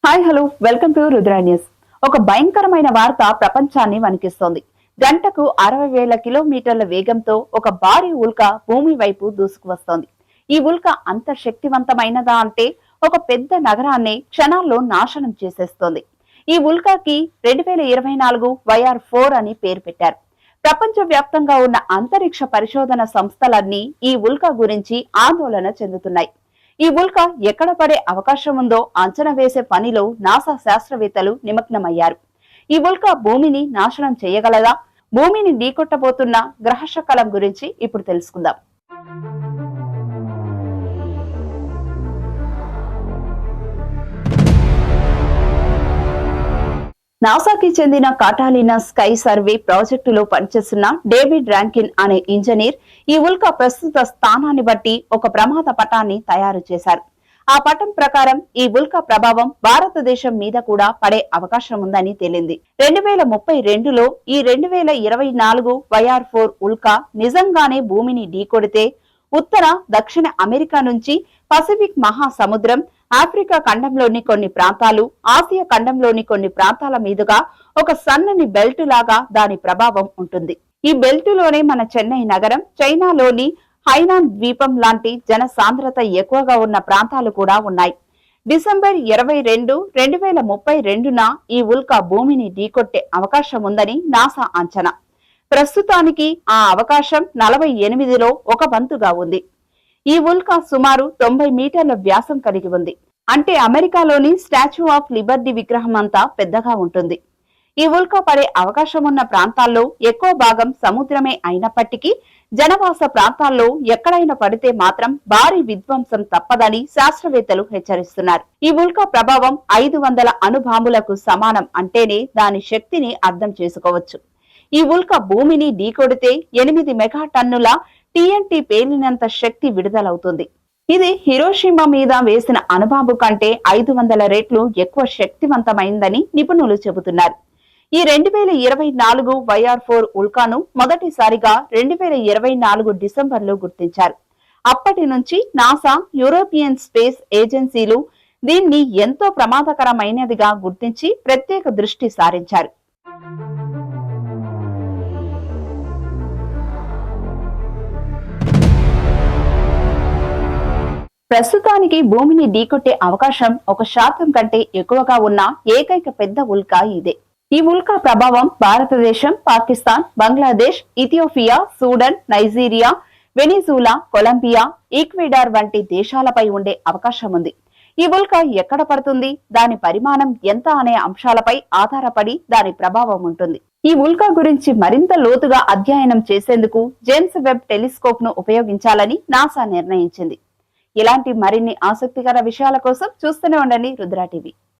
Hi hello welcome to Rudra news. ఒక భయంకరమైన వార్త ప్రపంచాన్ని వణికిస్తోంది. గంటకు 60,000 కిలోమీటర్ల వేగంతో ఒక భారీ ఉల్క భూమి వైపు దూసుకువస్తోంది. ఈ ఉల్క అంత శక్తివంతమైనదా అంటే ఒక పెద్ద నగరాన్ని క్షణాల్లో నాశనం చేసేస్తోంది. ఈ ఉల్కకి 2024 YR4 అని పేరు పెట్టారు. ప్రపంచ వ్యాప్తంగా ఉన్న అంతరిక్ష పరిశోధన సంస్థలన్నీ ఈ ఉల్క గురించి ఆందోళన చెందుతున్నాయి. ఈ ఉల్క ఎక్కడ పడే అవకాశం ఉందో అంచనా వేసే పనిలో నాసా శాస్త్రవేత్తలు నిమగ్నమయ్యారు. ఈ ఉల్క భూమిని నాశనం చేయగలదా? భూమిని ఢీకొట్టబోతున్న గ్రహశకలం గురించి ఇప్పుడు తెలుసుకుందాం. నాసాకి చెందిన కాటాలినా స్కై సర్వే ప్రాజెక్టులో పనిచేస్తున్న డేవిడ్ ర్యాంకిన్ అనే ఇంజనీర్ ఈ ఉల్క ప్రస్తుత స్థానాన్ని బట్టి ఒక ప్రమాద పటాన్ని తయారు చేశారు. ఆ పటం ప్రకారం ఈ ఉల్క ప్రభావం భారతదేశం మీద కూడా పడే అవకాశం ఉందని తేలింది. 2032లో ఈ 2024 YR4 ఉల్క నిజంగానే భూమిని ఢీకొడితే ఉత్తర దక్షిణ అమెరికా నుంచి పసిఫిక్ మహాసముద్రం, ఆఫ్రికా ఖండంలోని కొన్ని ప్రాంతాలు, ఆసియా ఖండంలోని కొన్ని ప్రాంతాల మీదుగా ఒక సన్నని బెల్ట్ లాగా దాని ప్రభావం ఉంటుంది. ఈ బెల్టులోనే మన చెన్నై నగరం, చైనాలోని హైనాన్ ద్వీపం లాంటి జన సాంద్రత ఎక్కువగా ఉన్న ప్రాంతాలు కూడా ఉన్నాయి. డిసెంబర్ 22, 2032న ఈ ఉల్క భూమిని ఢీకొట్టే అవకాశం ఉందని నాసా అంచనా. ప్రస్తుతానికి ఆ అవకాశం 48లో ఒక వంతుగా ఉంది. ఈ ఉల్క సుమారు 90 మీటర్ల వ్యాసం కలిగి ఉంది. అంటే అమెరికాలోని స్టాచ్యూ ఆఫ్ లిబర్టీ విగ్రహం అంతా పెద్దగా ఉంటుంది. ఈ ఉల్క పడే అవకాశం ఉన్న ప్రాంతాల్లో ఎక్కువ భాగం సముద్రమే అయినప్పటికీ జనవాస ప్రాంతాల్లో ఎక్కడైనా పడితే మాత్రం భారీ విధ్వంసం తప్పదని శాస్త్రవేత్తలు హెచ్చరిస్తున్నారు. ఈ ఉల్క ప్రభావం 500 అణుబాంబులకు సమానం అంటేనే దాని శక్తిని అర్థం చేసుకోవచ్చు. ఈ ఉల్క భూమిని ఢీకొడితే 8 మెగాటన్నుల TNT పేలినంత శక్తి విడుదలవుతుంది. ఇది హిరోషిమా మీద వేసిన అణుబాంబు కంటే 500 రెట్లు ఎక్కువ శక్తివంతమైందని నిపుణులు చెబుతున్నారు. ఈ 2024 YR4 ఉల్కాను మొదటిసారిగా 2024 డిసెంబర్లో గుర్తించారు. అప్పటి నుంచి నాసా, యూరోపియన్ స్పేస్ ఏజెన్సీలు దీన్ని ఎంతో ప్రమాదకరమైనదిగా గుర్తించి ప్రత్యేక దృష్టి సారించారు. ప్రస్తుతానికి భూమిని ఢీకొట్టే అవకాశం 1% కంటే ఎక్కువగా ఉన్న ఏకైక పెద్ద ఉల్క ఇదే. ఈ ఉల్క ప్రభావం Bharatadesam, Pakistan, Bangladesh, Ethiopia, Sudan, Nigeria, Venezuela, Colombia, Ecuador వంటి దేశాలపై ఉండే అవకాశం ఉంది. ఈ ఉల్క ఎక్కడ పడుతుంది, దాని పరిమాణం ఎంత అనే అంశాలపై ఆధారపడి దాని ప్రభావం ఉంటుంది. ఈ ఉల్క గురించి మరింత లోతుగా అధ్యయనం చేసేందుకు జేమ్స్ వెబ్ టెలిస్కోప్ ను ఉపయోగించాలని నాసా నిర్ణయించింది. ఇలాంటి మరిన్ని ఆసక్తికర విషయాల కోసం చూస్తూనే ఉండండి రుద్ర టీవీ.